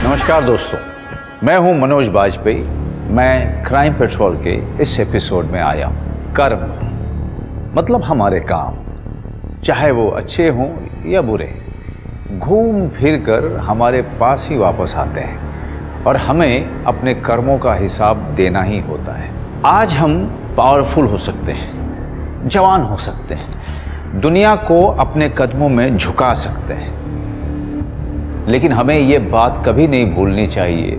नमस्कार दोस्तों, मैं हूं मनोज बाजपेयी। मैं क्राइम पेट्रोल के इस एपिसोड में आया हूं। कर्म मतलब हमारे काम, चाहे वो अच्छे हों या बुरे, घूम फिर कर हमारे पास ही वापस आते हैं और हमें अपने कर्मों का हिसाब देना ही होता है। आज हम पावरफुल हो सकते हैं, जवान हो सकते हैं, दुनिया को अपने कदमों में झुका सकते हैं, लेकिन हमें ये बात कभी नहीं भूलनी चाहिए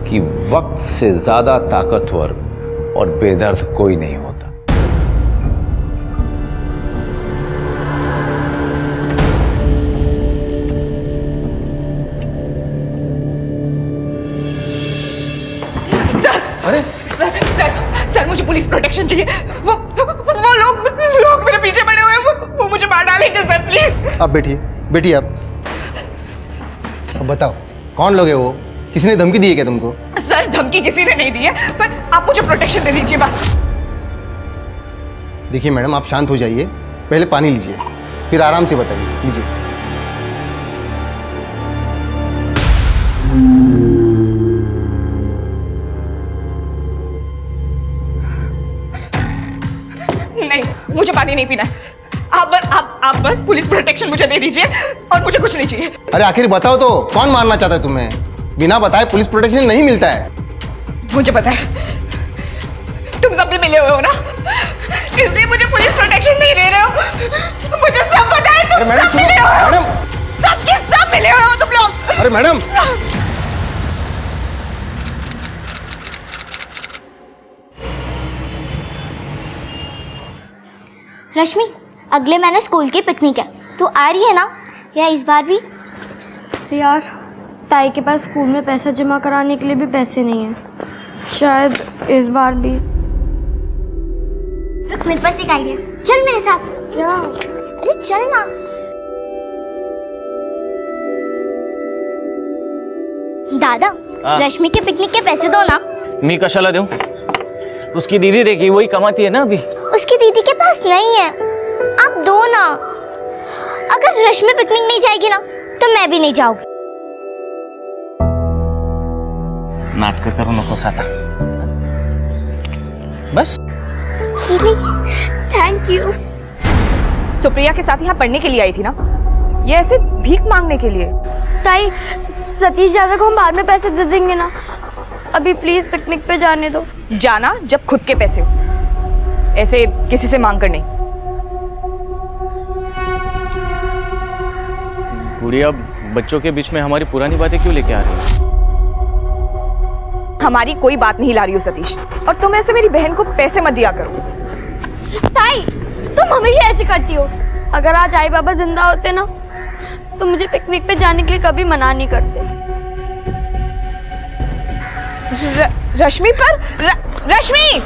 कि वक्त से ज़्यादा ताकतवर और बेदर्द कोई नहीं होता। सर, अरे सर मुझे पुलिस प्रोटेक्शन चाहिए। वो लोग मेरे पीछे पड़े हुए हैं, वो मुझे मार डालेंगे सर, प्लीज। आप बैठिए आप। अब बताओ कौन लोग है वो? किसी ने धमकी दी है क्या तुमको? सर धमकी किसी ने नहीं दी है, पर आप मुझे प्रोटेक्शन दे दीजिए बस। देखिए मैडम, आप शांत हो जाइए, पहले पानी लीजिए, फिर आराम से बताइए। लीजिए। नहीं, मुझे पानी नहीं पीना है। आप बस पुलिस प्रोटेक्शन मुझे दे दीजिए और मुझे कुछ नहीं चाहिए। अरे आखिर बताओ तो, कौन मारना चाहता है तुम्हें? बिना बताए पुलिस प्रोटेक्शन नहीं मिलता है। मुझे पता है, तुम सब भी मिले हुए हो ना, इसलिए मुझे पुलिस प्रोटेक्शन नहीं दे रहे हो। मुझे सब पता है, तुम सब मिले हुए हो। मैडम, सबके सब मिले हुए हो तुम लोग। अरे मैडम, रश्मि, अगले महीने स्कूल की पिकनिक है, तू आ रही है ना? या इस बार भी? यार, ताई के पास स्कूल में पैसा जमा कराने के लिए भी पैसे नहीं है। शायद इस बार भी। रुक, मेरे पास एक आइडिया। चल मेरे साथ। क्या? अरे चल ना। दादा, रश्मि के पिकनिक के पैसे दो ना। मी कशाला देऊ? उसकी दीदी देखी, वही कमाती है ना अभी। उसकी दीदी के पास नहीं है, आप दो ना। अगर रश्मि पिकनिक नहीं जाएगी ना, तो मैं भी नहीं जाऊंगी। नाटक करू नकोस आता, बस। Thank you. सुप्रिया के साथ यहाँ पढ़ने के लिए आई थी ना, ये ऐसे भीख मांगने के लिए? ताई, सतीश दादा को हम बाद में पैसे दे देंगे ना, अभी प्लीज पिकनिक पे जाने दो। जाना जब खुद के पैसे हो, ऐसे किसी से मांग कर नहीं। गुड़िया, बच्चों के बीच में हमारी पुरानी बातें क्यों लेके आ रही है? हमारी कोई बात नहीं ला रही हो सतीश, और तुम ऐसे मेरी बहन को पैसे मत दिया करो। ताई, तुम हमेशा ऐसे करती हो। अगर आज आई बाबा जिंदा होते ना, तो मुझे पिकनिक पे जाने के लिए कभी मना नहीं करते। रश्मि पर रश्मि!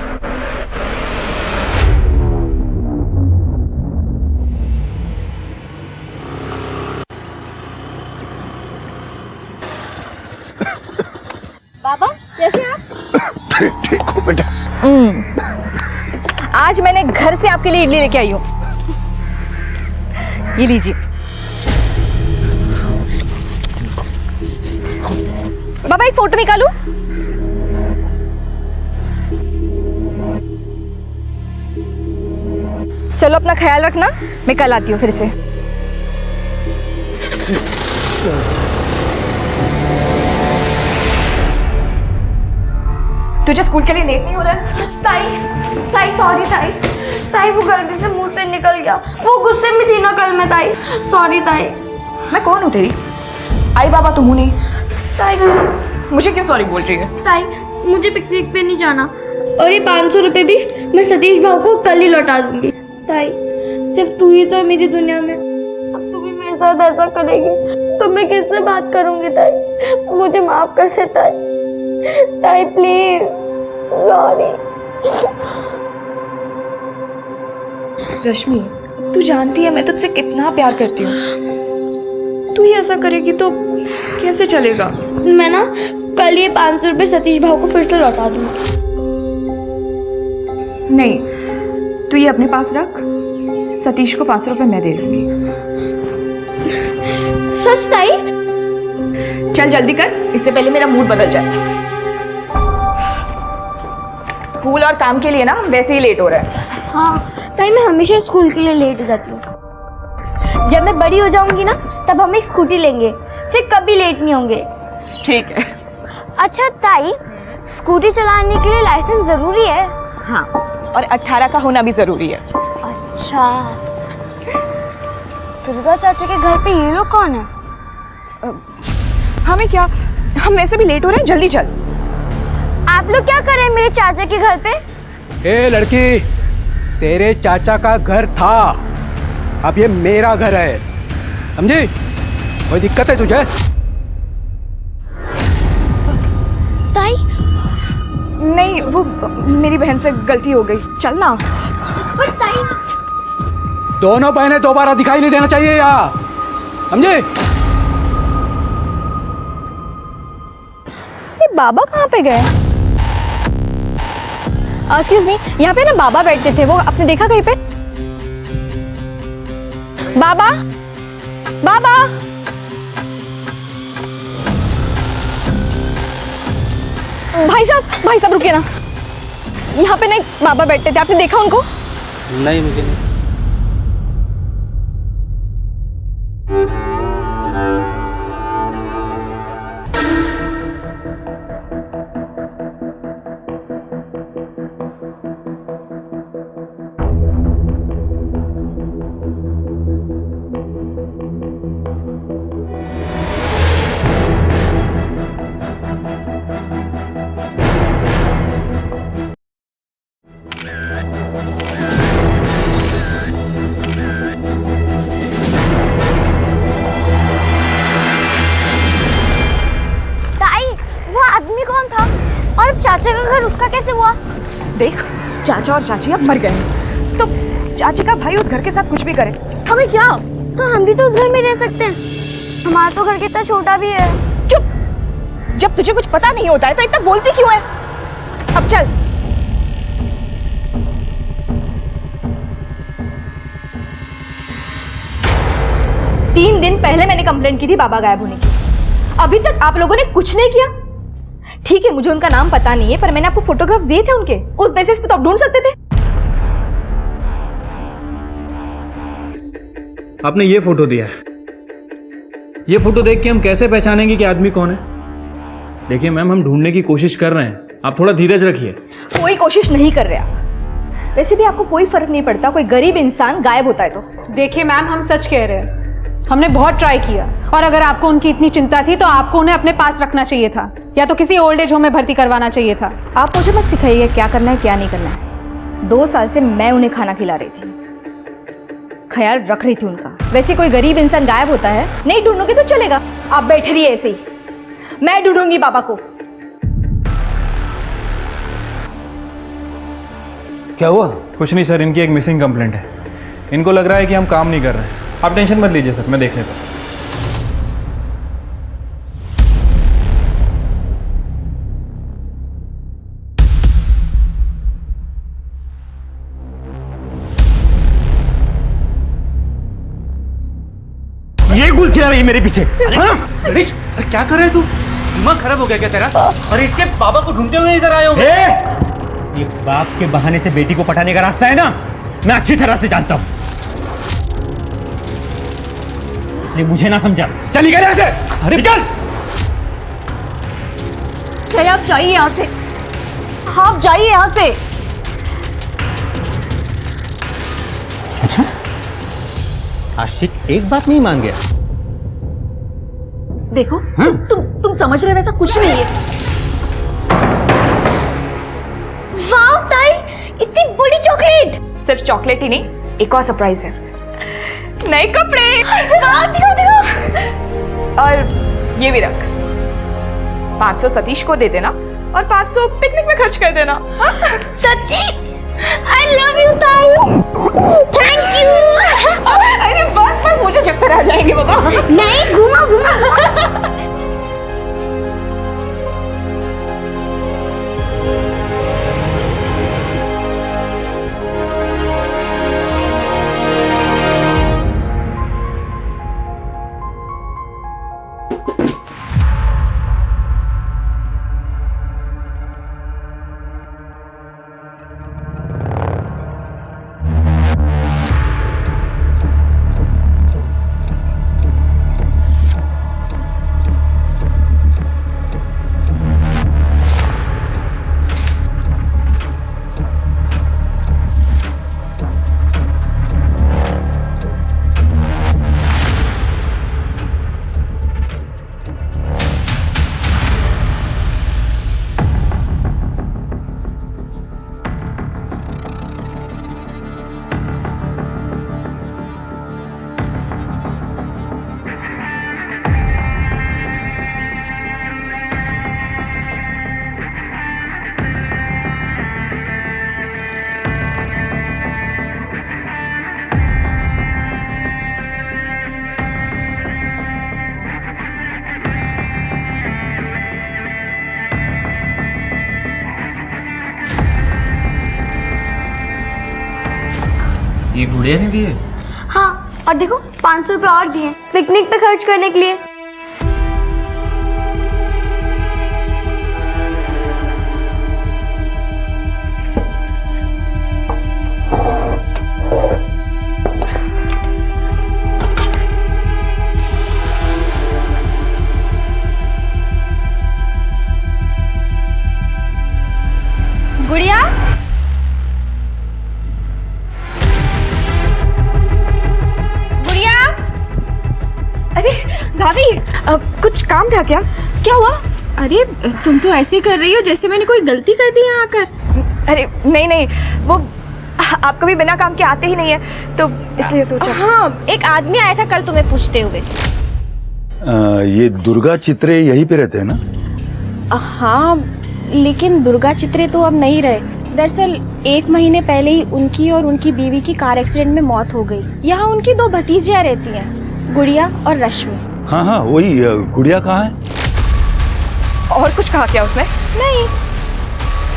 बाबा, कैसे आप? ठीक हो बेटा? आज मैंने घर से आपके लिए इडली लेके आई हूँ, ये लीजिए। बाबा एक फोटो निकालूं? चलो अपना ख्याल रखना, मैं कल आती हूँ फिर से। तुझे स्कूल के लिए लेट नहीं हो रहा है? ताई सॉरी ताई, वो गलती से मुंह से निकल गया। वो गुस्से में थी ना कल मैं, ताई सॉरी ताई। मैं कौन हूँ तेरी? आई बाबा तो हूँ नहीं। ताई, मुझे क्यों सॉरी बोल रही है? ताई, मुझे पिकनिक पे नहीं जाना, और ये 500 रुपए भी मैं सतीश भाव को कल ही लौटा दूंगी। ताई, सिर्फ तू ही तो है मेरी दुनिया में, अब तू भी मेरे साथ ऐसा करेगी तो मैं किससे बात करूंगी ताई? मुझे माफ कर दे ताई। ताई प्लीज, सॉरी। रश्मि, तू जानती है मैं तुझसे कितना प्यार करती हूँ। तू ही ऐसा करेगी तो कैसे चलेगा? मैं ना कल ये 500 रुपये सतीश भाव को फिर से लौटा दूंगी। नहीं, तू ये अपने पास रख। सतीश को 500 रुपये मैं दे दूंगी। सच ताई? चल जल्दी कर, इससे पहले मेरा मूड बदल जाए। स्कूल और काम के लिए ना वैसे ही लेट हो रहा है। हाँ ताई, मैं हमेशा स्कूल के लिए लेट हो जाती हूँ। जब मैं बड़ी हो जाऊंगी ना तब हम एक स्कूटी लेंगे, फिर कभी लेट नहीं होंगे। ठीक है। अच्छा ताई, स्कूटी चलाने के लिए लाइसेंस जरूरी है? हाँ, और 18 का होना भी जरूरी है। अच्छा, दुर्गा चाचा के घर पे ये लोग कौन है? हमें क्या, हम वैसे भी लेट हो रहे हैं, जल्दी चल। आप लोग क्या कर रहे हैं मेरे चाचा के घर पे? ए लड़की, तेरे चाचा का घर था, अब ये मेरा घर है, समझी? कोई दिक्कत है तुझे? ताई? नहीं, वो मेरी बहन से गलती हो गई। चल ना। ताई, दोनों बहनें दोबारा दिखाई नहीं देना चाहिए यहाँ, समझे? ये बाबा कहाँ पे गए? एक्सक्यूज मी, यहाँ पे ना बाबा बैठते थे, वो आपने देखा कहीं पे? बाबा, बाबा, भाई साहब रुकिए ना। यहाँ पे ना एक बाबा बैठते थे, आपने देखा उनको? नहीं, मुझे नहीं। चाचा का घर उसका कैसे हुआ? देख, चाचा और चाची अब मर गए हैं, तो चाची का भाई उस घर के साथ कुछ भी करे, हमें क्या? तो हम भी तो उस घर में रह सकते हैं। हमारा तो घर कितना छोटा भी है। चुप! जब तुझे कुछ पता नहीं होता है तो इतना बोलती क्यों है? अब चल। तीन दिन पहले मैंने कंप्लेंट की थी बाबा गायब होने की, अभी तक आप लोगों ने कुछ नहीं किया। ठीक है, मुझे उनका नाम पता नहीं है, पर मैंने आपको फोटोग्राफ्स दिए थे उनके, उस बेसिस पे तो आप ढूंढ सकते थे। आपने ये फोटो दिया है, ये फोटो देख के हम कैसे पहचानेंगे कि आदमी कौन है? देखिए मैम, हम ढूंढने की कोशिश कर रहे हैं, आप थोड़ा धीरज रखिए। कोई कोशिश नहीं कर रहे आप। वैसे भी आपको कोई फर्क नहीं पड़ता कोई गरीब इंसान गायब होता है तो। देखिए मैम, हम सच कह रहे हैं, हमने बहुत ट्राई किया, और अगर आपको उनकी इतनी चिंता थी तो आपको उन्हें अपने पास रखना चाहिए था, या तो किसी ओल्ड एज होम में भर्ती करवाना चाहिए था। आप मुझे मत सिखाइए क्या करना है क्या नहीं करना है। 2 साल से मैं उन्हें खाना खिला रही थी, ख्याल रख रही थी उनका। वैसे कोई गरीब इंसान गायब होता है, नहीं ढूंढोगे तो चलेगा, आप बैठे रहिए ऐसे ही, मैं ढूंढूंगी बाबा को। क्या हुआ? कुछ नहीं सर, इनकी एक मिसिंग कंप्लेंट है, इनको लग रहा है कि हम काम नहीं कर रहे हैं। आप टेंशन मत लीजिए सर, मैं देख लेता हूँ। ये गुल खिला रही है मेरे पीछे। अरे क्या कर रहे तू? दिमाग खराब हो गया क्या तेरा? और इसके बाबा को ढूंढते हुए इधर आए हो? ये बाप के बहाने से बेटी को पटाने का रास्ता है ना, मैं अच्छी तरह से जानता हूं, इसलिए मुझे ना समझा। चली गए ऐसे? अरे निकल! जय, आप जाइए यहाँ से, आप जाइए यहाँ से। अच्छा, आशिक एक बात नहीं मान गया। देखो, तुम समझ रहे हो वैसा कुछ नहीं है। वाह ताई, इतनी बड़ी चॉकलेट! सिर्फ चॉकलेट ही नहीं, एक और सरप्राइज है। नए कपड़े। दिखो दिखो। और ये भी रख, 500 सतीश को दे देना और 500 पिकनिक में खर्च कर देना। हाँ? सच्ची? I love you ताई। Thank you। अरे बस बस, मुझे चक्कर आ जाएंगे बाबा। नहीं, घुमा घुमा। ये गुड़िया ने दिए? हाँ, और देखो 500 रुपए और दिए पिकनिक पे खर्च करने के लिए। गुड़िया, अरे भाभी, कुछ काम था क्या? क्या हुआ? अरे तुम तो ऐसे कर रही हो जैसे मैंने कोई गलती कर दी यहाँ आकर। अरे नहीं नहीं, वो आप कभी बिना काम के आते ही नहीं है, तो इसलिए सोचा। हाँ, एक आदमी आया था कल तुम्हें पूछते हुए। ये दुर्गा चित्रे यहीं पे रहते हैं ना? हाँ, लेकिन दुर्गा चित्रे तो अब नहीं रहे। दरअसल 1 महीने पहले ही उनकी और उनकी बीवी की कार एक्सीडेंट में मौत हो गई। यहाँ उनकी 2 भतीजियाँ रहती हैं, गुड़िया और रश्मि। हाँ हाँ, वही गुड़िया कहाँ है? और कुछ कहा क्या उसने? नहीं,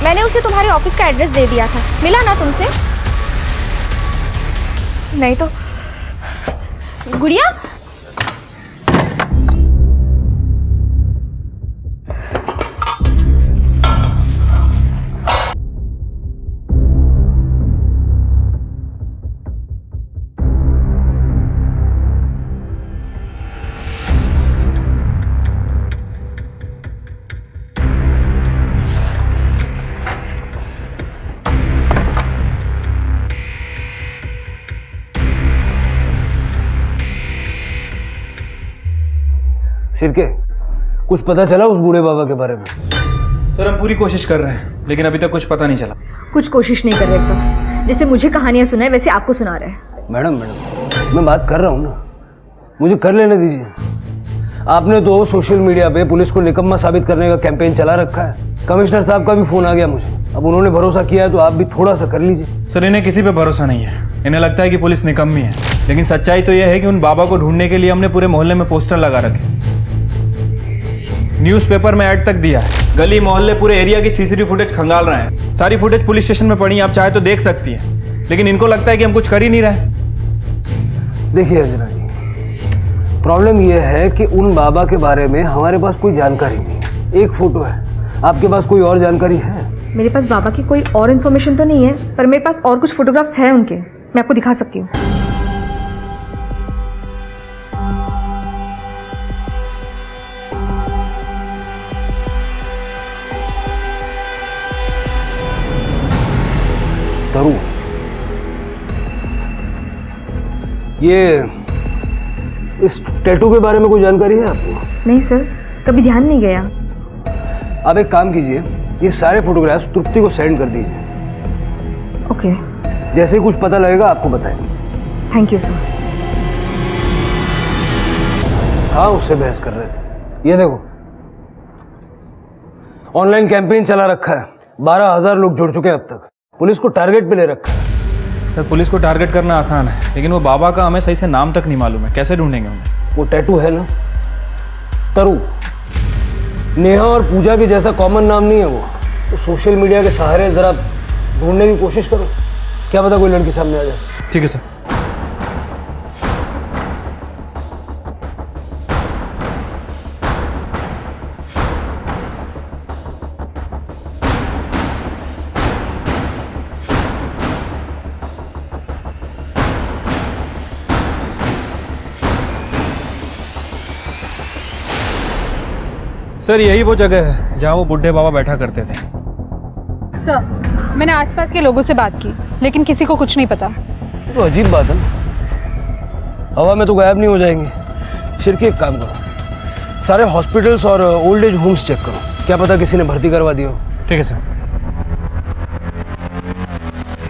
मैंने उसे तुम्हारे ऑफिस का एड्रेस दे दिया था। मिला ना तुमसे? नहीं तो। गुड़िया, शिरके, कुछ पता चला उस बूढ़े बाबा के बारे में? सर हम पूरी कोशिश कर रहे हैं, लेकिन अभी तक कुछ पता नहीं चला। कुछ कोशिश नहीं कर रहे सर, जैसे मुझे कहानियां सुनाए वैसे आपको सुना रहे हैं। मैडम, मैं बात कर रहा हूँ ना, मुझे कर लेने दीजिए। आपने तो सोशल मीडिया पे पुलिस को निकम्मा साबित करने का कैंपेन चला रखा है। कमिश्नर साहब का भी फोन आ गया मुझे। अब उन्होंने भरोसा किया है तो आप भी थोड़ा सा कर लीजिए। सर इन्हें किसी पे भरोसा नहीं है। इन्हें लगता है कि पुलिस निकम्मी है, लेकिन सच्चाई तो यह है कि उन बाबा को ढूंढने के लिए हमने पूरे मोहल्ले में पोस्टर लगा रखे, न्यूज़पेपर में ऐड तक दिया है, गली मोहल्ले पूरे एरिया की सीसीटीवी फुटेज खंगाल रहे हैं। सारी फुटेज पुलिस स्टेशन में पड़ी, आप चाहे तो देख सकती हैं, लेकिन इनको लगता है कि हम कुछ कर ही नहीं रहे। देखिए अंजना जी, प्रॉब्लम यह है कि उन बाबा के बारे में हमारे पास कोई जानकारी नहीं। एक फोटो है, आपके पास कोई और जानकारी है? मेरे पास बाबा की कोई और इन्फॉर्मेशन तो नहीं है, पर मेरे पास और कुछ फोटोग्राफ्स हैं उनके, मैं आपको दिखा सकती हूँ। तरू, ये इस टैटू के बारे में कोई जानकारी है आपको? नहीं सर, कभी ध्यान नहीं गया। आप एक काम कीजिए, ये सारे फोटोग्राफ्स तृप्ति को सेंड कर दीजिए। ओके। जैसे ही कुछ पता लगेगा आपको बताएंगे। Thank you sir. हाँ, उससे बहस कर रहे थे। ये देखो, ऑनलाइन कैंपेन चला रखा है, 12,000 लोग जुड़ चुके हैं अब तक। पुलिस को टारगेट पे ले रखा है। सर पुलिस को टारगेट करना आसान है, लेकिन वो बाबा का हमें सही से नाम तक नहीं मालूम है, कैसे ढूंढेंगे उन्हें? वो टैटू है ना, तरु, नेहा और पूजा के जैसा कॉमन नाम नहीं है वो। तो सोशल मीडिया के सहारे जरा ढूंढने की कोशिश करो, क्या पता कोई लड़की सामने आ जाए। ठीक है सर। सर यही वो जगह है जहाँ वो बुढ़े बाबा बैठा करते थे। सर मैंने आसपास के लोगों से बात की, लेकिन किसी को कुछ नहीं पता। तो अजीब बात है ना, हवा में तो गायब नहीं हो जाएंगे। शिरके एक काम करो, सारे हॉस्पिटल्स और ओल्ड एज होम्स चेक करो, क्या पता किसी ने भर्ती करवा दिया हो। ठीक है सर।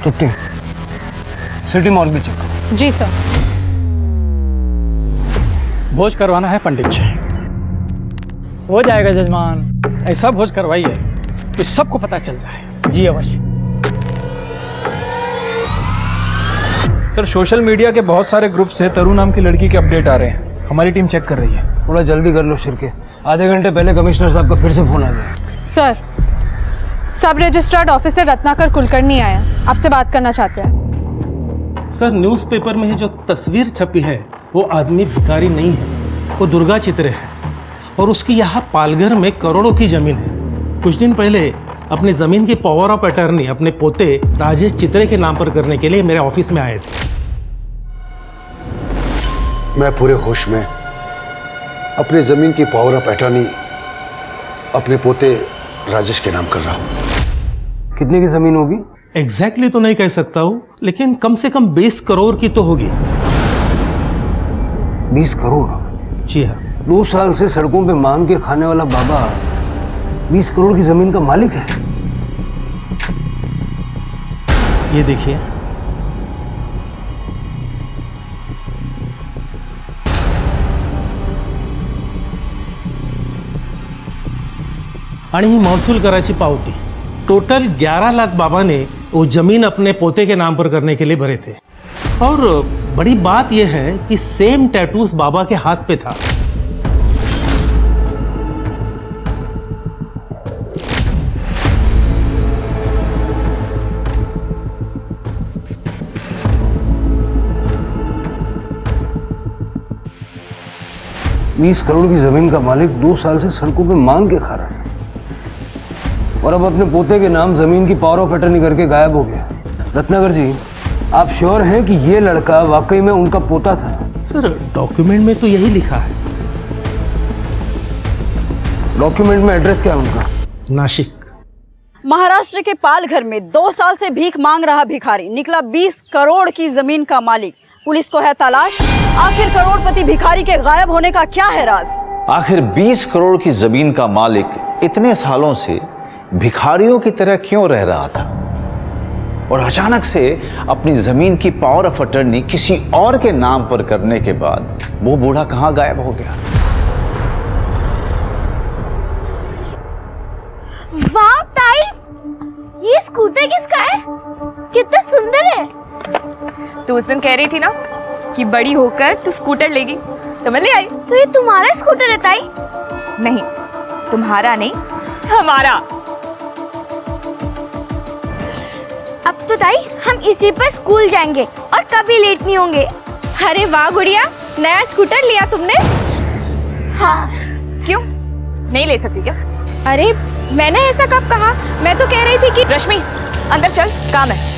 तुट्टी, सिटी मॉल भी चेक करो। जी सर। भोज करवाना है पंडित जी। हो जाएगा जजमान, ऐसा भोज करवाइए कि सबको पता चल जाए। जी अवश्य। सर सोशल मीडिया के बहुत सारे ग्रुप से तरु नाम की लड़की के अपडेट आ रहे हैं, हमारी टीम चेक कर रही है। थोड़ा जल्दी कर लो शिरके, आधे घंटे पहले कमिश्नर साहब का फिर से फोन आ गया। सर सब रजिस्टर्ड ऑफिसर रत्नाकर कुलकर्णी आया, आपसे बात करना चाहते हैं। सर न्यूज़पेपर में जो तस्वीर छपी है वो आदमी भिखारी नहीं है, वो दुर्गा चित्रे है और उसकी यहाँ पालघर में करोड़ों की जमीन है। कुछ दिन पहले अपनी जमीन की पावर ऑफ अटर्नी अपने पोते राजेश चित्रे के नाम पर करने के लिए मेरे ऑफिस में आए थे। मैं पूरे होश में अपनी जमीन की पावर ऑफ अटर्नी अपने पोते राजेश के नाम कर रहा हूं। कितने की जमीन होगी? एग्जैक्टली तो नहीं कह सकता हूं, लेकिन कम से कम 20 करोड़ की तो होगी। 20 करोड़? जी हाँ। 2 साल से सड़कों पे मांग के खाने वाला बाबा 20 करोड़ की जमीन का मालिक है। ये देखिए, आणि ही महसूल कराची पावती। टोटल 11 लाख बाबा ने वो जमीन अपने पोते के नाम पर करने के लिए भरे थे। और बड़ी बात यह है कि सेम टैटूज बाबा के हाथ पे था। बीस करोड़ की जमीन का मालिक 2 साल से सड़कों पे मांग के खा रहा है और अब अपने पोते के नाम जमीन की पावर ऑफ अटर्नी करके गायब हो गया। रत्नाकर जी, आप श्योर हैं कि ये लड़का वाकई में उनका पोता था? सर डॉक्यूमेंट में तो यही लिखा है। डॉक्यूमेंट में एड्रेस क्या है उनका? नासिक। महाराष्ट्र के पालघर में 2 साल से भीख मांग रहा भिखारी निकला 20 करोड़ की जमीन का मालिक। पुलिस को है तलाश, आखिर करोड़पति भिखारी के गायब होने का क्या है राज? आखिर 20 करोड़ की जमीन का मालिक इतने सालों से भिखारियों की तरह क्यों रह रहा था और अचानक से अपनी जमीन की पावर ऑफ अटर्नी किसी और के नाम पर करने के बाद वो बूढ़ा कहां गायब हो गया? वाह ताई, ये स्कूटर किसका है? कितना सुंदर है। तू उस दिन कह रही थी ना कि बड़ी होकर तू स्कूटर लेगी, तो मैं ले आई। तो ये तुम्हारा स्कूटर है ताई? नहीं, तुम्हारा नहीं, हमारा। अब तो ताई हम इसी पर स्कूल जाएंगे और कभी लेट नहीं होंगे। अरे वाह गुड़िया, नया स्कूटर लिया तुमने? हाँ। क्यों नहीं ले सकती क्या? अरे मैंने ऐसा कब कहा? मैं तो कह रही थी कि रश्मि अंदर चल, काम है।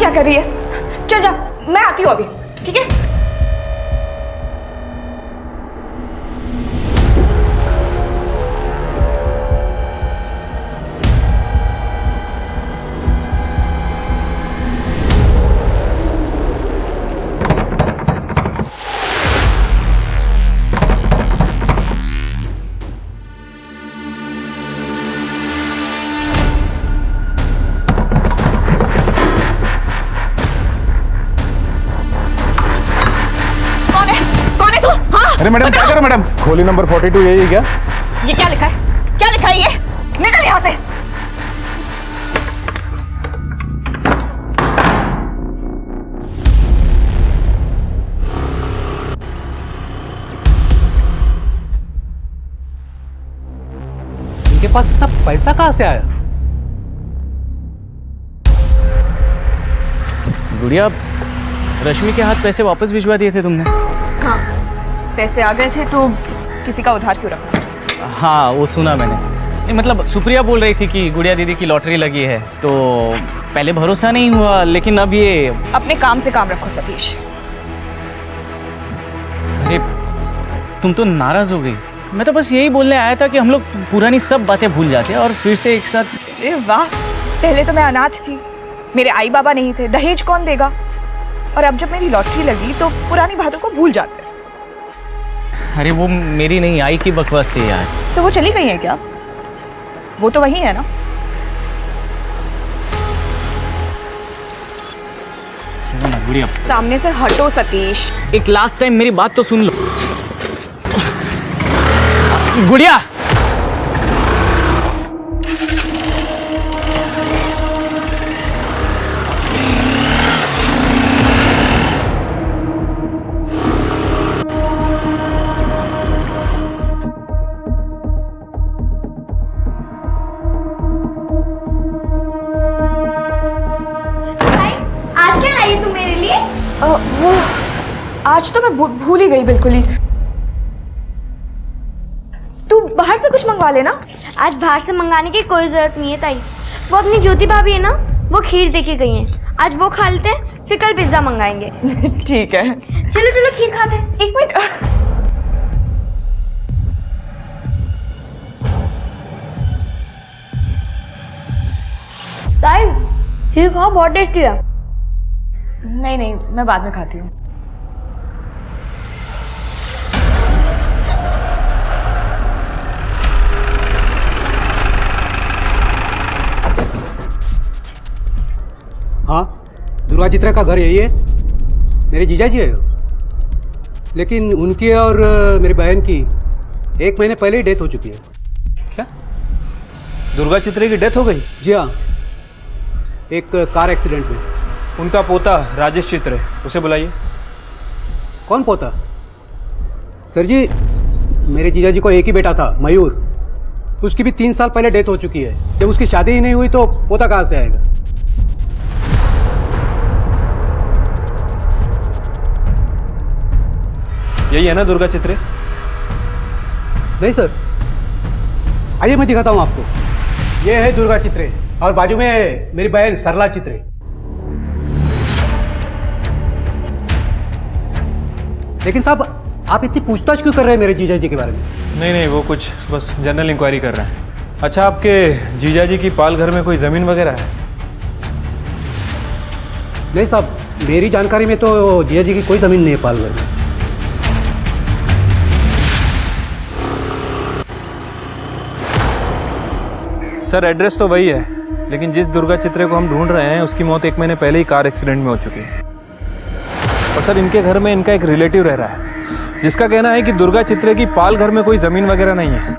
क्या कर रही है? चल जा, मैं आती हूँ अभी, ठीक है? अरे मैडम क्या करो मैडम? खोली नंबर 42 यही है क्या? ये क्या लिखा है? क्या लिखा है ये? निकल यहाँ से। इनके पास इतना पैसा कहाँ से आया? गुड़िया, रश्मि के हाथ पैसे वापस भिजवा दिए थे तुमने? हाँ, पैसे आ गए थे तो किसी का उधार क्यों रखा? हाँ, वो सुना मैंने। नहीं, मतलब सुप्रिया बोल रही थी कि गुड़िया दीदी की लॉटरी लगी है, तो पहले भरोसा नहीं हुआ, लेकिन अब ये... अपने काम से काम रखो सतीश। अरे तुम तो नाराज हो गई। मैं तो बस यही बोलने आया था कि हम लोग पुरानी सब बातें भूल जाते हैं और फिर से एक साथ... अरे वाह, पहले तो मैं अनाथ थी, मेरे आई बाबा नहीं थे, दहेज कौन देगा? और अब जब मेरी लॉटरी लगी तो पुरानी बातों को भूल जाते हैं। अरे वो मेरी नहीं, आई की बकवास थी यार। तो वो चली गई है क्या? वो तो वही है ना? सुनो ना गुड़िया, सामने से हटो सतीश। एक लास्ट टाइम मेरी बात तो सुन लो। गुड़िया, आज क्या लाई तू मेरे लिए? वो आज तो मैं भूल ही गई बिल्कुल ही। तू बाहर से कुछ मंगवा लेना। आज बाहर से मंगाने की कोई जरूरत नहीं है ताई। वो अपनी ज्योति भाभी है ना, वो खीर देके गई हैं। आज वो खा लेते हैं, फिर कल पिज्जा मंगाएंगे। ठीक है, चलो चलो खीर खाते हैं। एक मिनट। ताई खीर खाओ, बहुत टेस्टी है। नहीं नहीं, मैं बाद में खाती हूँ। हाँ, दुर्गा चित्रा का घर यही है। मेरे जीजा जी है, लेकिन उनकी और मेरी बहन की 1 महीने पहले ही डेथ हो चुकी है। क्या दुर्गा चित्रे की डेथ हो गई? जी हाँ, एक कार एक्सीडेंट में। उनका पोता राजेश चित्रे, उसे बुलाइए। कौन पोता? सर जी, मेरे जीजा जी को एक ही बेटा था, मयूर। उसकी भी 3 साल पहले डेथ हो चुकी है। जब उसकी शादी ही नहीं हुई तो पोता कहाँ से आएगा? यही है ना दुर्गा चित्रे? नहीं सर, आइए मैं दिखाता हूँ आपको। ये है दुर्गा चित्रे और बाजू में मेरी बहन सरला चित्रे। लेकिन साहब, आप इतनी पूछताछ क्यों कर रहे हैं मेरे जीजा जी के बारे में? नहीं नहीं, वो कुछ बस जनरल इंक्वायरी कर रहे हैं। अच्छा, आपके जीजा जी की पाल घर में कोई ज़मीन वगैरह है? नहीं साहब, मेरी जानकारी में तो जीजा जी की कोई ज़मीन नहीं है पाल घर में। सर, एड्रेस तो वही है, लेकिन जिस दुर्गा चित्रे को हम ढूंढ रहे हैं उसकी मौत 1 महीने पहले ही कार एक्सीडेंट में हो चुकी है। और सर, इनके घर में इनका एक रिलेटिव रह रहा है, जिसका कहना है कि दुर्गा चित्रे की पाल घर में कोई ज़मीन वगैरह नहीं है।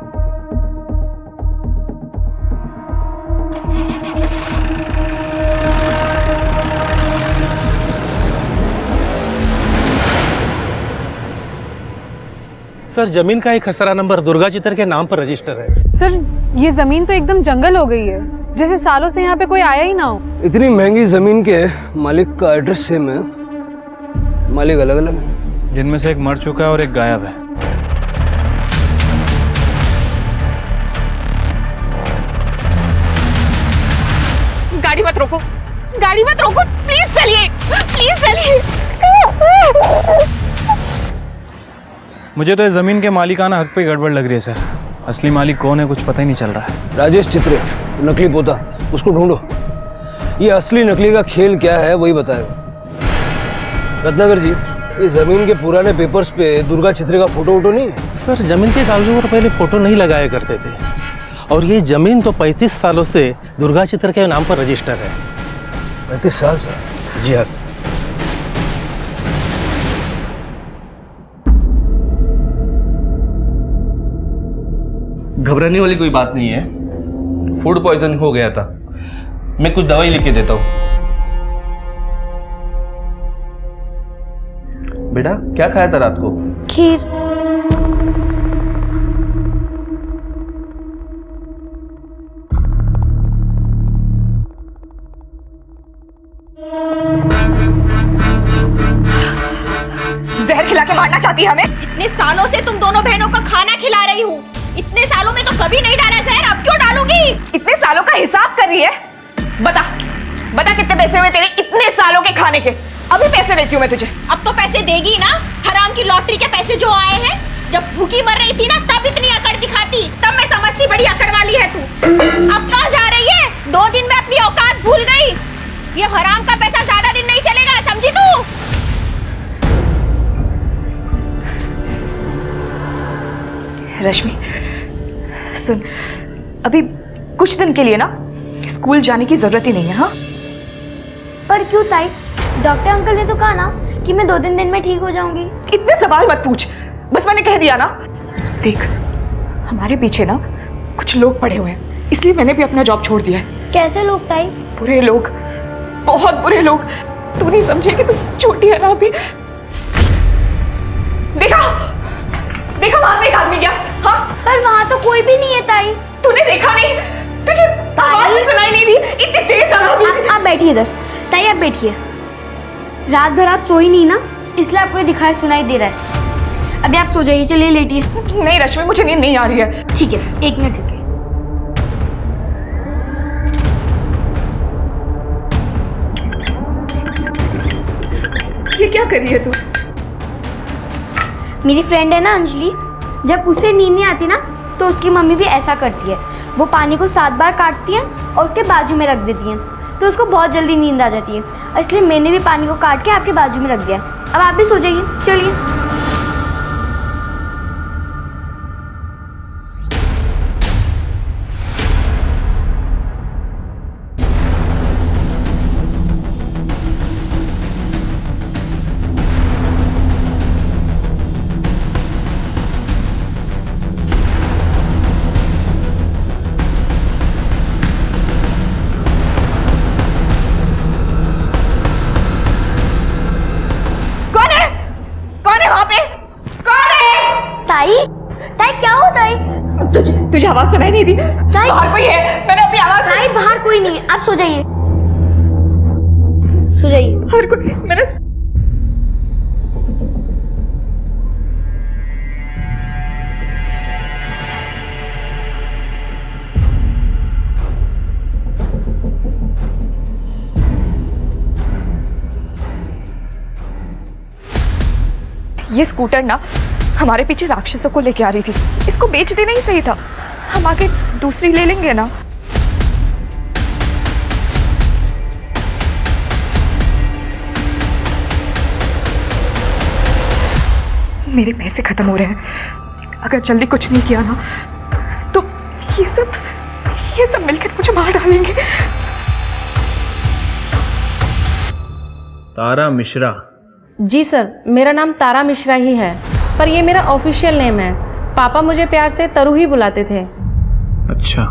सर, जमीन का एक खसरा नंबर दुर्गा चित्र के नाम पर रजिस्टर है। सर, ये जमीन तो एकदम जंगल हो गई है, जैसे सालों से यहाँ पे कोई आया ही ना हो। इतनी महंगी जमीन के मालिक का एड्रेस सेम है, मालिक अलग अलग है। जिनमें से एक मर चुका है और एक गायब है। गाड़ी मत रोको, गाड़ी मत रोको, प्लीज चलिए, प्लीज चलिए। मुझे तो इस जमीन के मालिकाना हक पे गड़बड़ लग रही है सर। असली मालिक कौन है कुछ पता ही नहीं चल रहा है। राजेश चित्रे, नकली पोता, उसको ढूंढो। ये असली नकली का खेल क्या है वही बताएगा। रत्नाकर जी, इस जमीन के पुराने पेपर्स पे दुर्गा चित्रे का फोटो वोटो नहीं है? सर, जमीन के कागजों पर पहले फोटो नहीं लगाया करते थे, और ये जमीन तो 35 सालों से दुर्गा चित्र के नाम पर रजिस्टर है। 35 साल से? जी हाँ सर। घबराने वाली कोई बात नहीं है, फूड पॉइजन हो गया था। मैं कुछ दवाई लिख के देता हूँ। बेटा क्या खाया था रात को? खीर। जहर खिला के मारना चाहती है हमें? इतने सालों से तुम दोनों बहनों को खाना खिला रही हूँ, इतने सालों में तो कभी नहीं डाला जहर, अब क्यों डालूंगी? इतने सालों का हिसाब कर रही है? बता बता कितने पैसे हुए तेरे इतने सालों के खाने के? अभी पैसे देती हूँ मैं तुझे। अब तो पैसे देगी ना, हराम की लॉटरी के पैसे जो आए हैं। जब भूखी मर रही थी ना तब इतनी अकड़ दिखाती, तब मैं समझती बड़ी अकड़ वाली है तू। अब कहाँ जा रही है? 2 दिन में अपनी औकात भूल गई। ये हराम का पैसा ज्यादा दिन नहीं चलेगा, समझी तू? रश्मि सुन, अभी कुछ दिन के लिए ना स्कूल जाने की जरूरत ही नहीं है। हाँ, पर क्यों ताई? डॉक्टर अंकल ने तो कहा ना कि मैं 2-3 दिन में ठीक हो जाऊंगी। इतने सवाल मत पूछ, बस मैंने कह दिया ना। देख, हमारे पीछे ना कुछ लोग पड़े हुए हैं, इसलिए मैंने भी अपना जॉब छोड़ दिया है। कैसे लोग ताई? बुरे लोग, बहुत बुरे लोग। तू नहीं समझेगी, तू छोटी है ना अभी। देखा देखा, वहां से एक आदमी गया। हाँ, पर वहां तो कोई भी नहीं है ताई। तूने देखा नहीं? तुझे आवाज भी सुनाई नहीं दी? इतनी तेज आवाज। आप बैठिए इधर ताई, आप बैठिए। रात भर आप सोई नहीं ना, इसलिए आपको ये दिखाई सुनाई दे रहा है। अभी आप सो जाइए, चलिए लेटिए। नहीं रश्मि, मुझे नींद नहीं आ रही है। ठीक है, 1 मिनट रुकिए। ये क्या कर रही है तू? मेरी फ्रेंड है ना अंजलि, जब उसे नींद नहीं आती ना तो उसकी मम्मी भी ऐसा करती है। वो पानी को 7 बार काटती है और उसके बाजू में रख देती हैं, तो उसको बहुत जल्दी नींद आ जाती है। इसलिए मैंने भी पानी को काट के आपके बाजू में रख दिया। अब आप भी सो जाइए, चलिए। तुझे आवाज सुनाई नहीं दी? बाहर कोई है? मैंने अभी आवाज नहीं, बाहर कोई नहीं है। आप सो जाइए, सो जाइए। बाहर कोई? मैंने ये स्कूटर ना हमारे पीछे राक्षसों को लेके आ रही थी। इसको बेच देना ही सही था, हम आगे दूसरी ले लेंगे ना। मेरे पैसे खत्म हो रहे हैं, अगर जल्दी कुछ नहीं किया ना तो ये सब मिलकर मुझे मार डालेंगे। तारा मिश्रा? जी सर, मेरा नाम तारा मिश्रा ही है, पर ये मेरा ऑफिशियल नेम है। पापा मुझे प्यार से तरू ही बुलाते थे। अच्छा।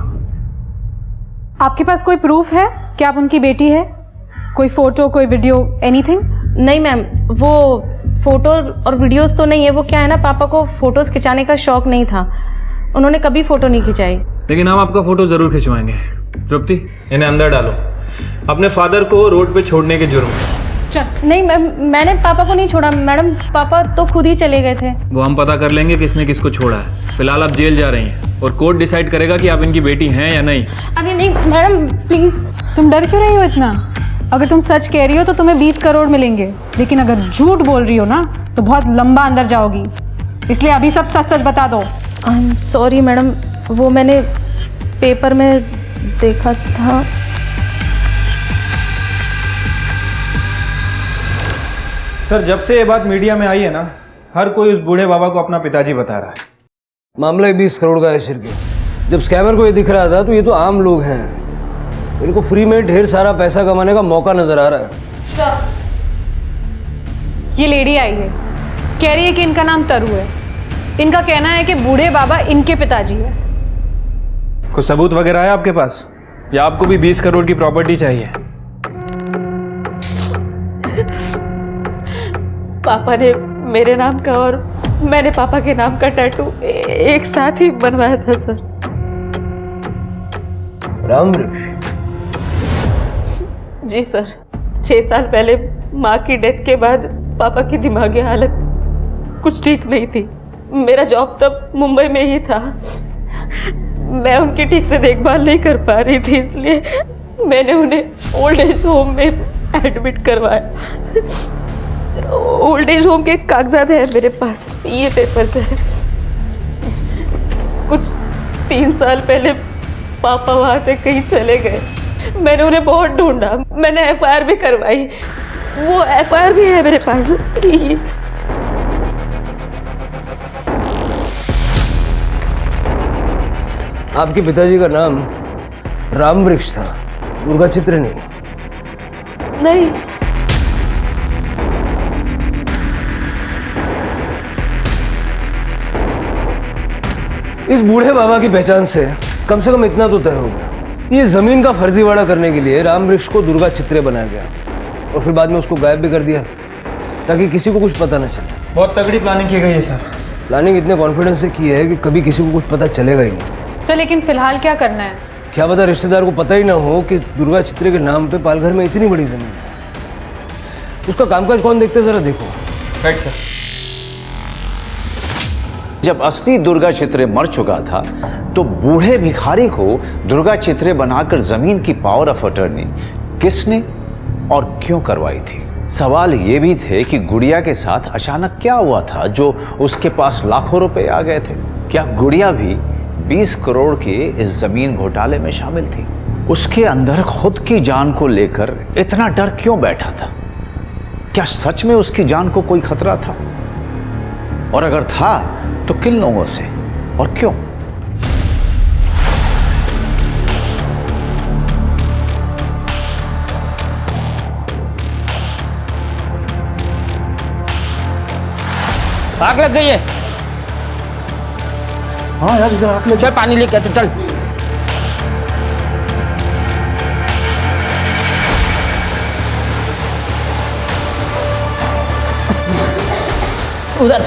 आपके पास कोई प्रूफ है कि आप उनकी बेटी है? कोई फोटो, कोई वीडियो, एनीथिंग? नहीं मैम, वो फोटो और वीडियोस तो नहीं है। वो क्या है ना, पापा को फोटोज खिंचाने का शौक नहीं था, उन्होंने कभी फोटो नहीं खिंचाई। लेकिन हम आपका फोटो जरूर खिंचवाएंगे। तृप्ति, इन्हें अंदर डालो, अपने फादर को रोड पे छोड़ने के जुर्म। नहीं मैम, मैंने पापा को नहीं छोड़ा मैडम, पापा तो खुद ही चले गए थे। वो हम पता कर लेंगे किसने किसको छोड़ा है। फिलहाल आप जेल जा रही हैं और कोर्ट डिसाइड करेगा कि आप इनकी बेटी हैं या नहीं। अरे नहीं मैडम, प्लीज। तुम डर क्यों रही हो इतना? अगर तुम सच कह रही हो तो तुम्हें 20 करोड़ मिलेंगे, लेकिन अगर झूठ बोल रही हो ना तो बहुत लंबा अंदर जाओगी। इसलिए अभी सब सच सच बता दो। आई एम सॉरी मैडम, वो मैंने पेपर में देखा था। सर जब से ये बात मीडिया में आई है ना, हर कोई उस बूढ़े बाबा को अपना पिताजी बता रहा है। मामला 20 करोड़ का है शिरके। जब स्कैमर को ये दिख रहा था तो ये तो आम लोग हैं, इनको फ्री में ढेर सारा पैसा कमाने का मौका नजर आ रहा है। सर, ये लेडी आई है, कह रही है कि इनका नाम तरु है। इनका कहना है कि बूढ़े बाबा इनके पिताजी है। कुछ सबूत वगैरह है आपके पास, या आपको भी 20 करोड़ की प्रॉपर्टी चाहिए? पापा ने मेरे नाम का और मैंने पापा के नाम का टैटू एक साथ ही बनवाया था सर। रामवृक्ष? जी सर, 6 साल पहले माँ की डेथ के बाद पापा की दिमागी हालत कुछ ठीक नहीं थी। मेरा जॉब तब मुंबई में ही था, मैं उनकी ठीक से देखभाल नहीं कर पा रही थी, इसलिए मैंने उन्हें ओल्ड एज होम में एडमिट करवाया। ओल्ड एज होम के कागजात हैं मेरे पास, ये पेपर्स है। कुछ 3 साल पहले पापा वहाँ से कहीं चले गए, मैंने उन्हें बहुत ढूंढा, मैंने FIR भी करवाई, वो FIR भी है मेरे पास। आपके पिताजी का नाम रामवृक्ष था, दुर्गा चित्र नहीं? नहीं। इस बूढ़े बाबा की पहचान से कम इतना तो तय हो गया, ये जमीन का फर्जीवाड़ा करने के लिए रामवृक्ष को दुर्गा चित्रे बनाया गया और फिर बाद में उसको गायब भी कर दिया ताकि किसी को कुछ पता न चले। बहुत तगड़ी प्लानिंग की गई है सर। प्लानिंग इतने कॉन्फिडेंस से की है कि कभी किसी को कुछ पता चलेगा ही नहीं। सर लेकिन फिलहाल क्या करना है? क्या पता रिश्तेदार को पता ही ना हो कि दुर्गा चित्रे के नाम पे पालघर में इतनी बड़ी जमीन है। उसका कामकाज कौन देखते जरा देखो। Right sir. जब असली दुर्गा चित्रे मर चुका था तो बूढ़े भिखारी को दुर्गा चित्रे बनाकर जमीन की पावर ऑफ अटर्नी किसने और क्यों करवाई थी? सवाल ये भी थे कि गुड़िया के साथ अचानक क्या हुआ था जो उसके पास लाखों रुपए आ गए थे? क्या गुड़िया भी 20 करोड़ के इस जमीन घोटाले में शामिल थी? उसके अंदर खुद की जान को लेकर इतना डर क्यों बैठा था? क्या सच में उसकी जान को कोई खतरा था? और अगर था तो किन लोगों से और क्यों? आग लग गई है। हाँ यार इधर आग लग। चल पानी लेके आते, चल। उधर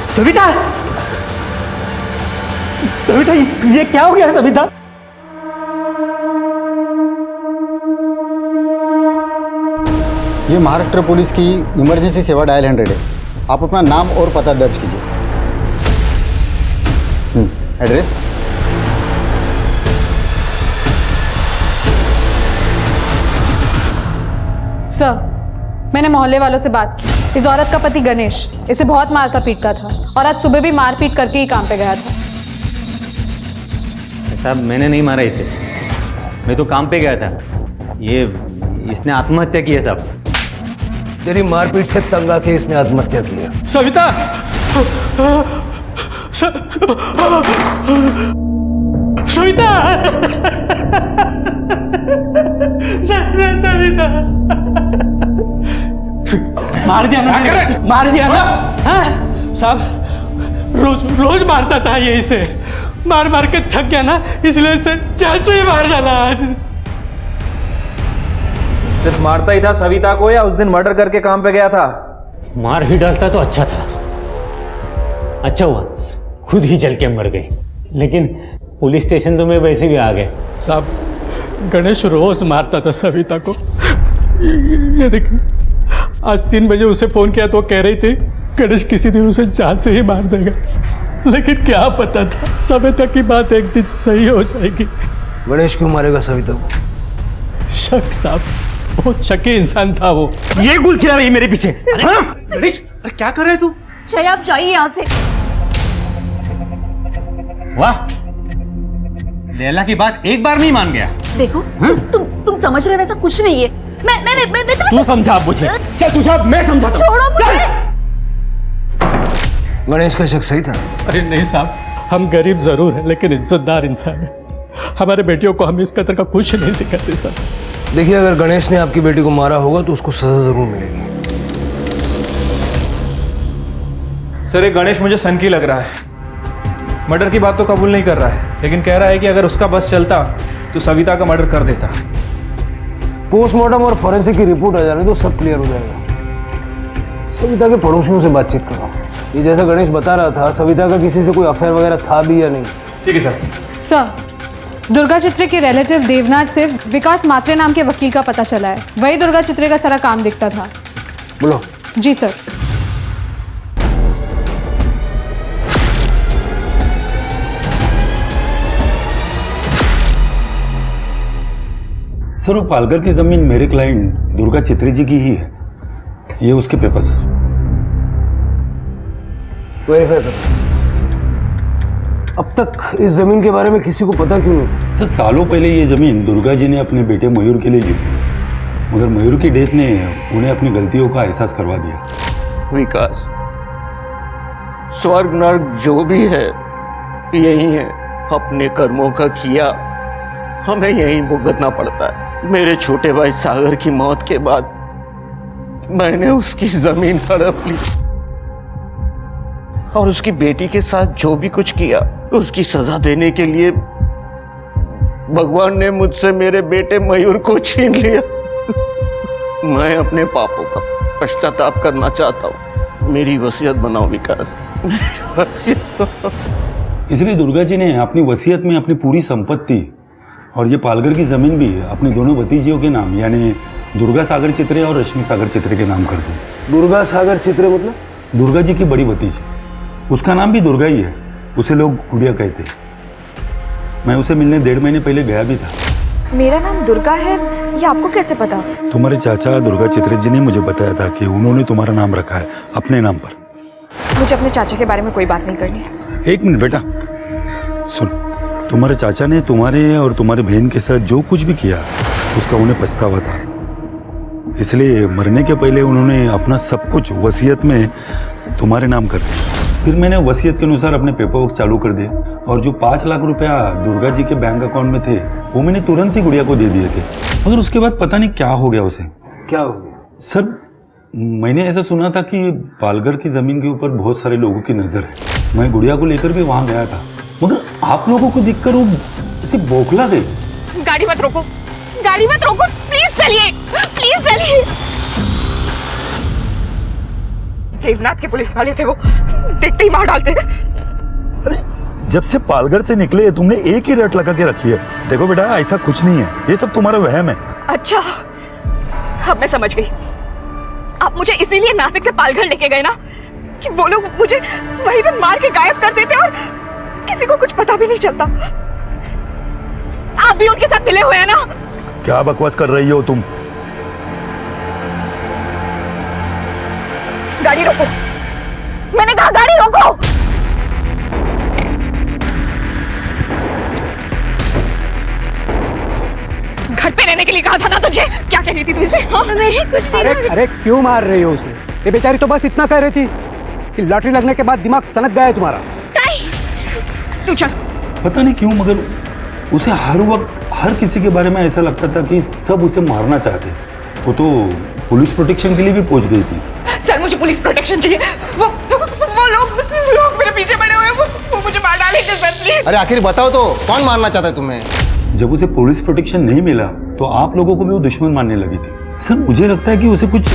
सविता, सविता ये क्या हो गया सविता? ये महाराष्ट्र पुलिस की इमरजेंसी सेवा डायल 100 है। आप अपना नाम और पता दर्ज कीजिए। एड्रेस? सर, मैंने मोहल्ले वालों से बात की। इस औरत का पति गणेश इसे बहुत मारता पीटता था और आज सुबह भी मारपीट करके ही काम पे गया था। साहब मैंने नहीं मारा इसे, मैं तो काम पे गया था। ये इसने आत्महत्या की है साहब। तेरी मारपीट से तंग आके इसने आत्महत्या की है। सविता, सविता, सविता, मार दिया ना, मार दिया ना। हाँ साहब, रोज मारता था ये इसे, मार मार के थक गया ना, इसलिए इसे जान से ही मार डाला आज। सिर्फ मारता ही था सविता को या उस दिन मर्डर करके काम पे गया था? मार ही डालता तो अच्छा था, अच्छा हुआ खुद ही जल के मर गई। लेकिन पुलिस स्टेशन तो मैं वैसे भी आ गए। साहब गणेश रोज मारता था सविता को। ये देखिए आज 3 बजे उसे फोन किया तो कह रही थी गणेश किसी दिन उसे जान से ही मार देगा, लेकिन क्या पता था सविता की बात एक दिन सही हो जाएगी। गणेश क्यों मारेगा सविता को? शक साहब, बहुत शकी इंसान था वो। ये गुल खिला रही मेरे पीछे। गणेश, अरे क्या कर रहे तू? जय आप जाइए यहाँ से। वाह, लैला की बात एक बार नहीं मान गया। देखो तुम समझ रहे हो वैसा कुछ नहीं है। मैं तू समझा मुझे। चल तू साहब, मैं समझाता हूं। छोड़ो मुझे। गणेश का शक सही था। अरे नहीं साहब, हम गरीब जरूर हैं लेकिन इज्जतदार इंसान है। हमारे बेटियों को हम इस कदर का कुछ नहीं सिखाते सर। देखिए, अगर गणेश ने आपकी बेटी को मारा होगा तो उसको सजा जरूर मिलेगी। सर, ये गणेश मुझे सनकी लग रहा है। मर्डर की बात तो कबूल नहीं कर रहा है, लेकिन कह रहा है कि अगर उसका बस चलता तो सविता का मर्डर कर देता। पोस्टमार्टम और फॉरेंसिक की रिपोर्ट आ जाने तो सब क्लियर हो जाएगा। सविता के पड़ोसियों से बातचीत करो। ये जैसा गणेश बता रहा था, सविता का किसी से कोई अफेयर वगैरह था भी या नहीं? ठीक है सर। सर, दुर्गा चित्रे के रिलेटिव देवनाथ से विकास मात्रे नाम के वकील का पता चला है। वही दुर्गा चित्रे का सारा काम दिखता था। बोलो। जी सर। सर, वो पालघर की जमीन मेरे क्लाइंट दुर्गा चित्रे जी की ही है। ये उसके पेपर्स। वेरीफाई करो। अब तक इस जमीन के बारे में किसी को पता क्यों नहीं था? सर, सालों पहले ये जमीन दुर्गा जी ने अपने बेटे मयूर के लिए ली थी, मगर मयूर की डेथ ने उन्हें अपनी गलतियों का एहसास करवा दिया। विकास, स्वर्ग नर्क जो भी है यही है। अपने कर्मों का किया हमें यही भुगतना पड़ता है। मेरे छोटे भाई सागर की मौत के बाद मैंने उसकी जमीन हड़प ली और उसकी बेटी के साथ जो भी कुछ किया उसकी सजा देने के लिए भगवान ने मुझसे मेरे बेटे मयूर को छीन लिया। मैं अपने पापों का पश्चाताप करना चाहता हूँ। मेरी वसीयत बनाओ विकास। इसलिए दुर्गा जी ने अपनी वसीयत में अपनी पूरी संपत्ति और ये पालघर की जमीन भी अपने दोनों भतीजियों के नाम, यानी दुर्गा सागर चित्रे और रश्मि सागर चित्रे के नाम कर दी। दुर्गा सागर चित्रे मतलब? दुर्गा जी की बड़ी भतीजी। उसका नाम भी दुर्गा ही है। उसे लोग गुड़िया कहते। मैं उसे मिलने 1.5 महीने पहले गया भी था। मेरा नाम दुर्गा है, ये आपको कैसे पता? तुम्हारे चाचा दुर्गा चित्रे जी ने मुझे बताया था कि उन्होंने तुम्हारा नाम रखा है अपने नाम पर। मुझे अपने चाचा के बारे में कोई बात नहीं करनी है। 1 मिनट बेटा, सुन। तुम्हारे चाचा ने तुम्हारे और तुम्हारी बहन के साथ जो कुछ भी किया उसका उन्हें पछतावा था। इसलिए मरने के पहले उन्होंने अपना सब कुछ वसीयत में तुम्हारे नाम कर दिया। फिर मैंने वसीयत के अनुसार अपने पेपर वर्क चालू कर दिए और जो 5 लाख रुपया दुर्गा जी के बैंक अकाउंट में थे वो मैंने तुरंत ही गुड़िया को दे दिए थे। मगर उसके बाद पता नहीं क्या हो गया उसे। क्या हो गया? सर, मैंने ऐसा सुना था कि पालघर की जमीन के ऊपर बहुत सारे लोगों की नजर है। मैं गुड़िया को लेकर भी वहां गया था, मगर आप लोगों को देखकर वो ऐसे बौखला गई। गाड़ी मत रोको, गाड़ी मत रोको, प्लीज चलिए, प्लीज चलिए। देवनाथ के पुलिस वाले थे, वो देखते ही मार डालते। अरे, जब से पालघर से निकले तुमने एक ही रट लगा के रखी है। देखो बेटा, ऐसा कुछ नहीं है, ये सब तुम्हारा वहम है। अच्छा, अब मैं समझ गई। आप मुझे इसीलिए नासिक से पालघर लेके गए ना, कि वो लोग मुझे वहीं पे मार के गायब कर देते और किसी को कुछ पता भी नहीं चलता। आप भी उनके साथ मिले हुए हैं ना? क्या बकवास कर रही हो तुम? गाड़ी रोको, मैंने कहा गाड़ी रोको। घर पे रहने के लिए कहा था ना तुझे। क्या कह रही थी तू इसे? मेरे कुछ अरे अरे क्यों मार रही हो उसे? ये बेचारी तो बस इतना कह रही थी कि लॉटरी लगने के बाद दिमाग सनक गया है तुम्हारा। तू चल। पता नहीं क्यों, मगर उसे हर वक्त हर किसी के बारे में ऐसा लगता था कि सब उसे मारना चाहते। वो तो पुलिस प्रोटेक्शन के लिए भी पहुंच गई थी। सर, मुझे पुलिस प्रोटेक्शन चाहिए। वो लोग मेरे पीछे पड़े हुए हैं, वो मुझे मार डालेंगे सर, प्लीज। अरे आखिर बताओ तो, कौन मारना चाहता है तुम्हें? जब उसे पुलिस प्रोटेक्शन नहीं मिला तो आप लोगों को भी वो दुश्मन मानने लगी थी। सर, मुझे लगता है कि उसे कुछ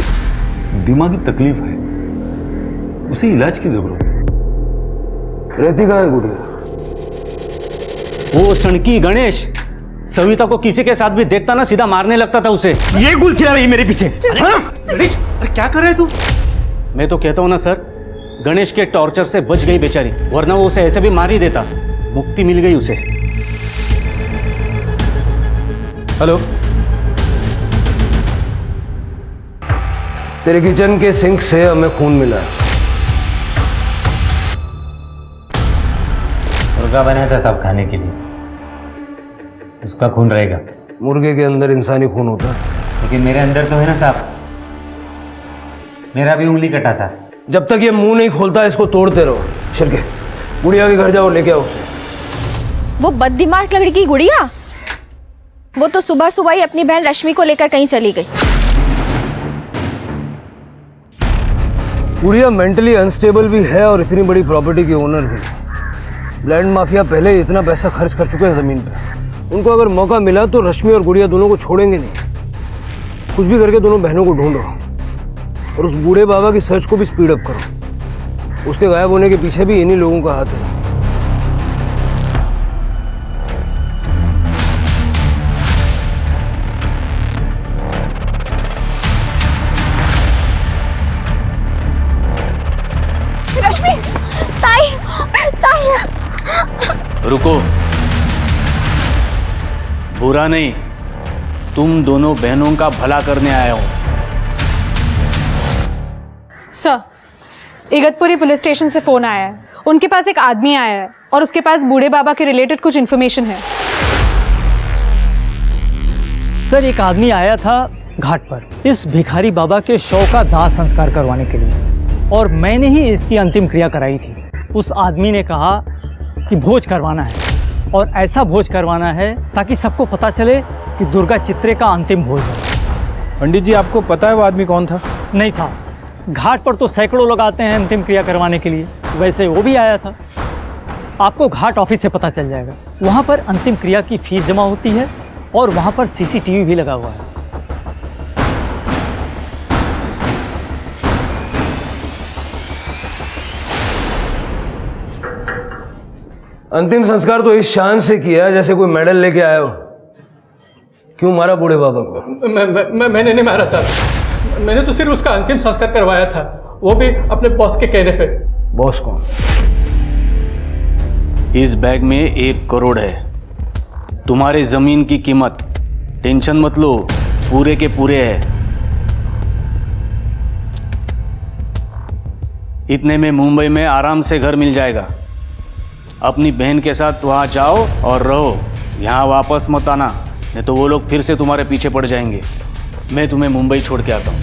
दिमागी तकलीफ है, उसे इलाज की जरूरत है। रहती कहाँ है गुड़िया? वो सनकी गणेश सविता को किसी के साथ भी देखता ना सीधा मारने लगता था उसे। ये गुल खिला रही मेरे पीछे। गणेश, अरे क्या कर रहे तू? मैं तो कहता हूँ ना सर, गणेश के टॉर्चर से बच गई बेचारी, वरना वो उसे ऐसे भी मार ही देता। मुक्ति मिल गई उसे। हेलो, तेरे किचन के सिंक से हमें खून मिला है। मुर्गा बनाया था सब खाने के लिए, उसका खून रहेगा। मुर्गे के अंदर इंसानी खून होता है, लेकिन मेरे अंदर तो है ना साहब, मेरा भी उंगली कटा था। जब तक ये मुंह नहीं खोलता इसको तोड़ते रहो। चल के गुड़िया के घर जाओ, लेके आओ उसे। वो बददिमाग लड़की की गुड़िया, वो तो सुबह सुबह ही अपनी बहन रश्मि को लेकर कहीं चली गई। गुड़िया मेंटली अनस्टेबल भी है और इतनी बड़ी प्रॉपर्टी की ओनर भी। लैंड माफिया पहले इतना पैसा खर्च कर चुके हैं जमीन पे। उनको अगर मौका मिला तो रश्मि और गुड़िया दोनों को छोड़ेंगे नहीं। कुछ भी करके दोनों बहनों को ढूंढो और उस बूढ़े बाबा की सर्च को भी स्पीड अप करो। उसके गायब होने के पीछे भी इन्हीं लोगों का हाथ है। रश्मि, ताई, ताई। रुको, बुरा नहीं, तुम दोनों बहनों का भला करने आया हो। सर, इगतपुरी पुलिस स्टेशन से फोन आया है। उनके पास एक आदमी आया है और उसके पास बूढ़े बाबा के रिलेटेड कुछ इन्फॉर्मेशन है। सर, एक आदमी आया था घाट पर इस भिखारी बाबा के शव का दाह संस्कार करवाने के लिए, और मैंने ही इसकी अंतिम क्रिया कराई थी। उस आदमी ने कहा कि भोज करवाना है, और ऐसा भोज करवाना है ताकि सबको पता चले कि दुर्गा चित्रे का अंतिम भोज है। पंडित जी, आपको पता है वो आदमी कौन था? नहीं साहब, घाट पर तो सैकड़ों लोग आते हैं अंतिम क्रिया करवाने के लिए, वैसे वो भी आया था। आपको घाट ऑफिस से पता चल जाएगा। वहाँ पर अंतिम क्रिया की फीस जमा होती है और वहाँ पर CCTV भी लगा हुआ है। अंतिम संस्कार तो इस शान से किया जैसे कोई मेडल लेके आया हो। क्यों मारा बूढ़े बाबा को? मैंने नहीं मारा साहब, मैंने तो सिर्फ उसका अंतिम संस्कार करवाया था, वो भी अपने बॉस के कहने पे। बॉस कौन? इस बैग में 1 करोड़ है। तुम्हारे जमीन की कीमत, टेंशन मत लो, पूरे के पूरे है। इतने में मुंबई में आराम से घर मिल जाएगा। अपनी बहन के साथ वहाँ जाओ और रहो, यहाँ वापस मत आना, नहीं तो वो लोग फिर से तुम्हारे पीछे पड़ जाएंगे। मैं तुम्हें मुंबई छोड़ के आता हूँ।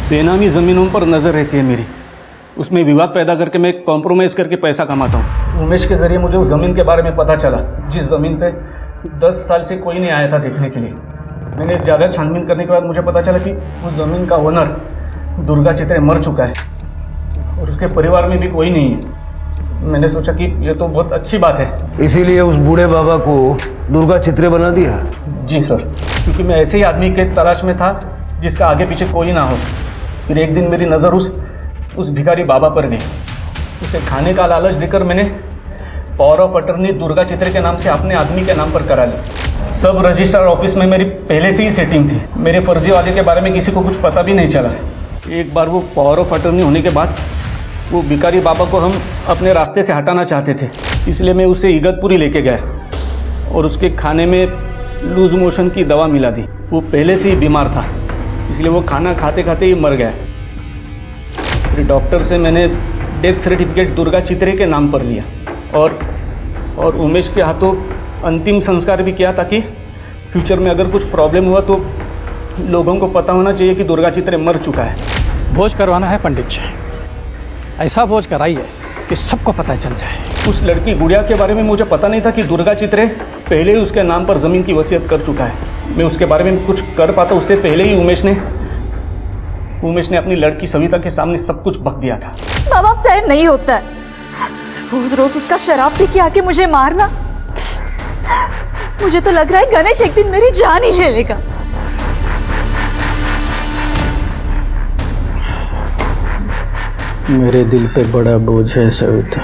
बेनामी ज़मीनों पर नज़र रहती है मेरी, उसमें विवाद पैदा करके मैं कॉम्प्रोमाइज़ करके पैसा कमाता हूँ। उमेश के ज़रिए मुझे उस ज़मीन के बारे में पता चला, जिस ज़मीन पे 10 साल से कोई नहीं आया था देखने के लिए। मैंने ज़्यादा छानबीन करने के बाद मुझे पता चला कि उस ज़मीन का ओनर दुर्गा चित्रे मर चुका है और उसके परिवार में भी कोई नहीं है। मैंने सोचा कि ये तो बहुत अच्छी बात है, इसीलिए उस बूढ़े बाबा को दुर्गा चित्रे बना दिया। जी सर, क्योंकि मैं ऐसे ही आदमी के तलाश में था जिसका आगे पीछे कोई ना हो। फिर एक दिन मेरी नज़र उस भिखारी बाबा पर गई। उसे खाने का लालच देकर मैंने पावर ऑफ अटर्नी दुर्गा चित्रे के नाम से अपने आदमी के नाम पर करा ली। सब रजिस्ट्रार ऑफिस में मेरी पहले से ही सेटिंग थी। मेरे फर्जी वादे के बारे में किसी को कुछ पता भी नहीं चला। एक बार वो पावर ऑफ अटर्नी होने के बाद वो भिखारी बाबा को हम अपने रास्ते से हटाना चाहते थे, इसलिए मैं उसे इगतपुरी लेके गया और उसके खाने में लूज मोशन की दवा मिला दी। वो पहले से ही बीमार था, इसलिए वो खाना खाते खाते ही मर गया। फिर डॉक्टर से मैंने डेथ सर्टिफिकेट दुर्गा चित्रे के नाम पर लिया और उमेश के हाथों अंतिम संस्कार भी किया, ताकि फ्यूचर में अगर कुछ प्रॉब्लम हुआ तो लोगों को पता होना चाहिए कि दुर्गा चित्रे मर चुका है। भोज करवाना है पंडित जी, ऐसा भोज कराइए कि सबको पता चल जाए। उस लड़की गुड़िया के बारे में मुझे पता नहीं था कि दुर्गा चित्रे पहले ही उसके नाम पर ज़मीन की वसीयत कर चुका है। मैं उसके बारे में कुछ कर पाता उससे पहले ही उमेश ने अपनी लड़की सविता के सामने सब कुछ बक दिया था। माँ बाप सहन नहीं होता है, रोज रोज उसका शराब पी के आके मुझे मारना। मुझे तो लग रहा है गणेश एक दिन मेरी जान ही ले लेगा। मेरे दिल पे बड़ा बोझ है सविता।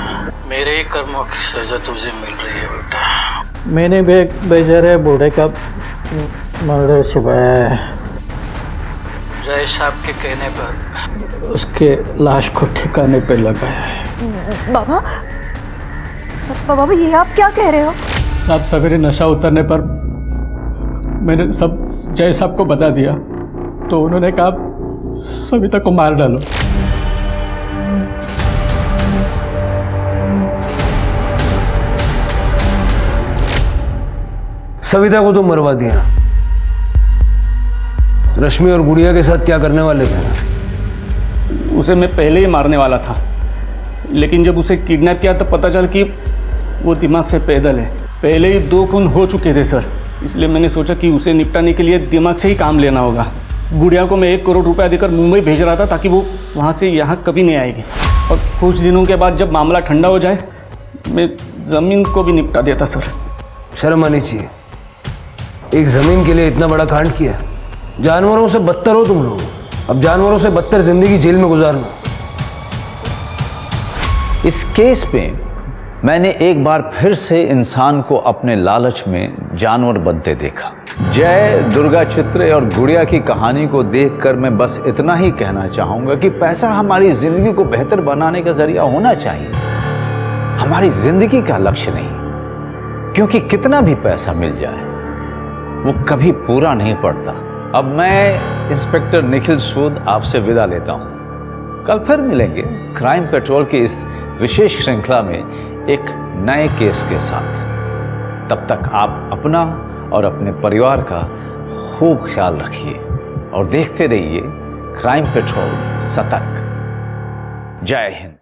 मेरे ही कर्मों की सजा तुझे मिल रही है बेटा। मैंने भी एक बेचारे बूढ़े का मर्डर छिपाया है। जय साहब के कहने पर उसके लाश को ठिकाने पे लगाया है। बाबा बाबा ये आप क्या कह रहे हो? साहब सवेरे नशा उतरने पर मैंने सब जय साहब को बता दिया, तो उन्होंने कहा सविता को मार डालो। सविता को तो मरवा दिया, रश्मि और गुड़िया के साथ क्या करने वाले थे? उसे मैं पहले ही मारने वाला था, लेकिन जब उसे किडनैप किया तो पता चल कि वो दिमाग से पैदल है। पहले ही 2 खून हो चुके थे सर, इसलिए मैंने सोचा कि उसे निपटाने के लिए दिमाग से ही काम लेना होगा। गुड़िया को मैं 1 करोड़ रुपया देकर मुंबई भेज रहा था ताकि वो वहाँ से यहाँ कभी नहीं आएगी, और कुछ दिनों के बाद जब मामला ठंडा हो जाए मैं ज़मीन को भी निपटा देता सर। शर्म आनी चाहिए, एक जमीन के लिए इतना बड़ा कांड किया। जानवरों से बदतर हो तुम लोग, अब जानवरों से बदतर जिंदगी जेल में गुजारना। इस केस में मैंने एक बार फिर से इंसान को अपने लालच में जानवर बनते देखा। जय, दुर्गा चित्रे और गुड़िया की कहानी को देखकर मैं बस इतना ही कहना चाहूंगा कि पैसा हमारी जिंदगी को बेहतर बनाने का जरिया होना चाहिए, हमारी जिंदगी का लक्ष्य नहीं। क्योंकि कितना भी पैसा मिल जाए वो कभी पूरा नहीं पड़ता। अब मैं इंस्पेक्टर निखिल सूद आपसे विदा लेता हूं। कल फिर मिलेंगे क्राइम पेट्रोल की इस विशेष श्रृंखला में एक नए केस के साथ। तब तक आप अपना और अपने परिवार का खूब ख्याल रखिए और देखते रहिए क्राइम पेट्रोल सतर्क। जय हिंद।